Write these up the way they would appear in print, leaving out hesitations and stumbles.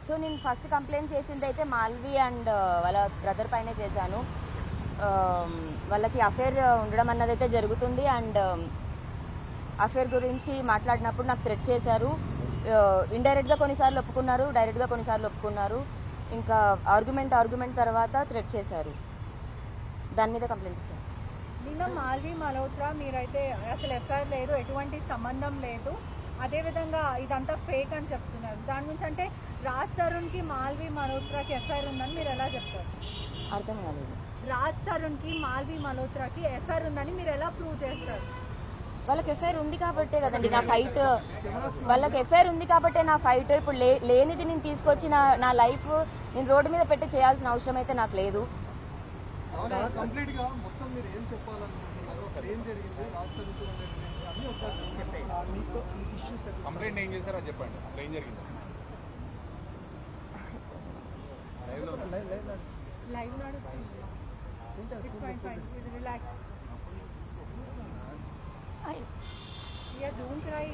So నేను first complaint చేసింది అయితే మాల్వి అండ్ వాళ్ళ బ్రదర్ పైనే చేశాను. వాళ్ళకి అఫేర్ ఉండడం అన్నది అయితే జరుగుతుంది అండ్ అఫేర్ గురించి మాట్లాడినప్పుడు నాకు థ్రెట్ చేశారు. ఇండైరెక్ట్గా కొన్నిసార్లు ఒప్పుకున్నారు, డైరెక్ట్గా కొన్నిసార్లు ఒప్పుకున్నారు. ఇంకా ఆర్గ్యుమెంట్ తర్వాత థ్రెట్ చేశారు. దాని మీద కంప్లైంట్ ఇచ్చారు. నిన్న మాల్వి మల్హోత్రా మీరైతే అసలు ఎఫ్ఐఆర్ లేదు, ఎటువంటి సంబంధం లేదు, అదేవిధంగా ఇదంతా ఫేక్ అని చెప్తున్నారు. దాని నుంచి అంటే రాజ్ తరుణ్కి మాల్వి మల్హోత్రాకి ఎఫ్ఐఆర్ ఉందని మీరు ఎలా చెప్తారు? అర్థం కాలేదు. రాజ్ తరుణ్కి మాల్వి మల్హోత్రాకి ఎఫ్ఐఆర్ ఉందని మీరు ఎలా ప్రూవ్ చేస్తారు? వాళ్ళకి ఎఫ్ఐఆర్ ఉంది కాబట్టే కదండి నా ఫైట్. వాళ్ళకి ఎఫ్ఐఆర్ ఉంది కాబట్టే నా ఫైట్. ఇప్పుడు లేనిది నేను తీసుకొచ్చి నా లైఫ్ నేను రోడ్డు మీద పెట్టి చేయాల్సిన అవసరం అయితే నాకు లేదు. కంప్లైంట్ ఏం చేశారో చెప్పండి. ఏం జరిగింది? లైవ్ నడుస్తుంది. రిలాక్స్. Yeah, don't cry.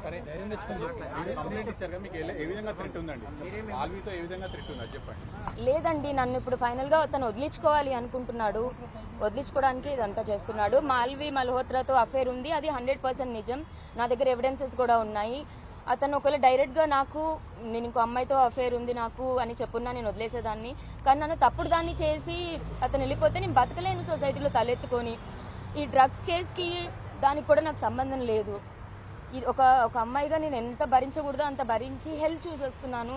సరే కంప్లైంట్ ఇచ్చారు కదా, మీకు ఏ విధంగా థ్రెట్ ఉందండి? మాల్వితో ఏ విధంగా థ్రెట్ ఉంది అది చెప్పండి. లేదండి, నన్ను ఇప్పుడు ఫైనల్గా అతను వదిలించుకోవాలి అనుకుంటున్నాడు. వదిలించుకోవడానికి ఇదంతా చేస్తున్నాడు. మాల్వి మల్హోత్రాతో అఫేర్ ఉంది, అది 100% నిజం. నా దగ్గర ఎవిడెన్సెస్ కూడా ఉన్నాయి. అతను ఒకవేళ డైరెక్ట్గా నేను ఇంకో అమ్మాయితో అఫేర్ ఉంది నాకు అని చెప్పున్నా నేను వదిలేసేదాన్ని. కానీ నన్ను తప్పుడు దాన్ని చేసి అతను వెళ్ళిపోతే నేను బతకలేను సొసైటీలో తలెత్తుకొని. ఈ డ్రగ్స్ కేసుకి దానికి కూడా నాకు సంబంధం లేదు. ఒక అమ్మాయిగా నేను ఎంత భరించకూడదో అంత భరించి హెల్త్ చూసేస్తున్నాను.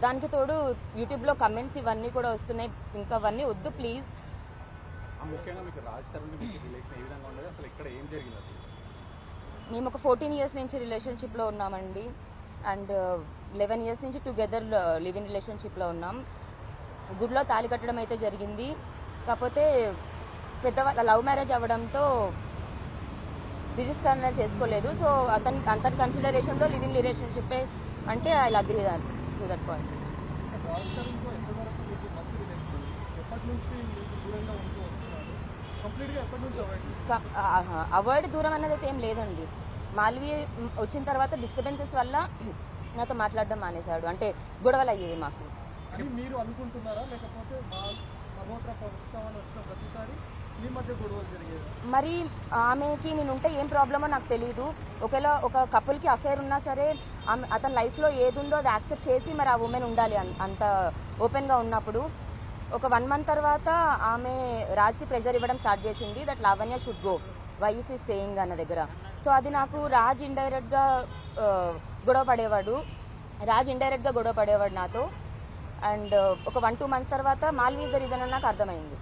దానికి తోడు యూట్యూబ్లో కమెంట్స్ ఇవన్నీ కూడా వస్తున్నాయి. ఇంకా అవన్నీ వద్దు ప్లీజ్. ముఖ్యంగా మీకు రాజ్ తరుణ్ రిలేషన్ ఏ విధంగా ఉండదు, అసలు ఇక్కడ ఏం జరిగింది? మేము ఒక 14 years నుంచి రిలేషన్షిప్లో ఉన్నామండి. అండ్ 11 years నుంచి టుగెదర్ లివ్ ఇన్ రిలేషన్షిప్లో ఉన్నాం. గుడిలో తాళి కట్టడం అయితే జరిగింది. కాకపోతే పెద్దవాళ్ళ లవ్ మ్యారేజ్ అవ్వడంతో రిజిస్టర్ అనేది చేసుకోలేదు. సో అతని కన్సిడరేషన్లో లివ్ ఇన్ రిలేషన్షిప్ అంటే I agree to that point. Avoid దూరం అన్నది అయితే ఏం లేదండి. మాల్వి వచ్చిన తర్వాత డిస్టర్బెన్సెస్ వల్ల నాతో మాట్లాడడం మానేశాడు. అంటే గొడవలు అయ్యేవి మాకు. మీరు అనుకుంటున్నారా లేకపోతే మరి ఆమెకి నేనుంటే ఏం ప్రాబ్లమో నాకు తెలియదు. ఒకవేళ ఒక కపుల్కి అఫేర్ ఉన్నా సరే అతని లైఫ్లో ఏది ఉందో అది యాక్సెప్ట్ చేసి మరి ఆ ఉమెన్ ఉండాలి. అంత ఓపెన్గా ఉన్నప్పుడు ఒక 1 month తర్వాత ఆమె రాజ్కి ప్రెషర్ ఇవ్వడం స్టార్ట్ చేసింది. That Lavanya should go, why you see staying అన్న దగ్గర. సో అది నాకు రాజ్ ఇండైరెక్ట్గా గొడవ పడేవాడు నాతో. అండ్ ఒక 1-2 months తర్వాత మాల్వి ఇస్ ద రీజన్ అని నాకు అర్థమైంది.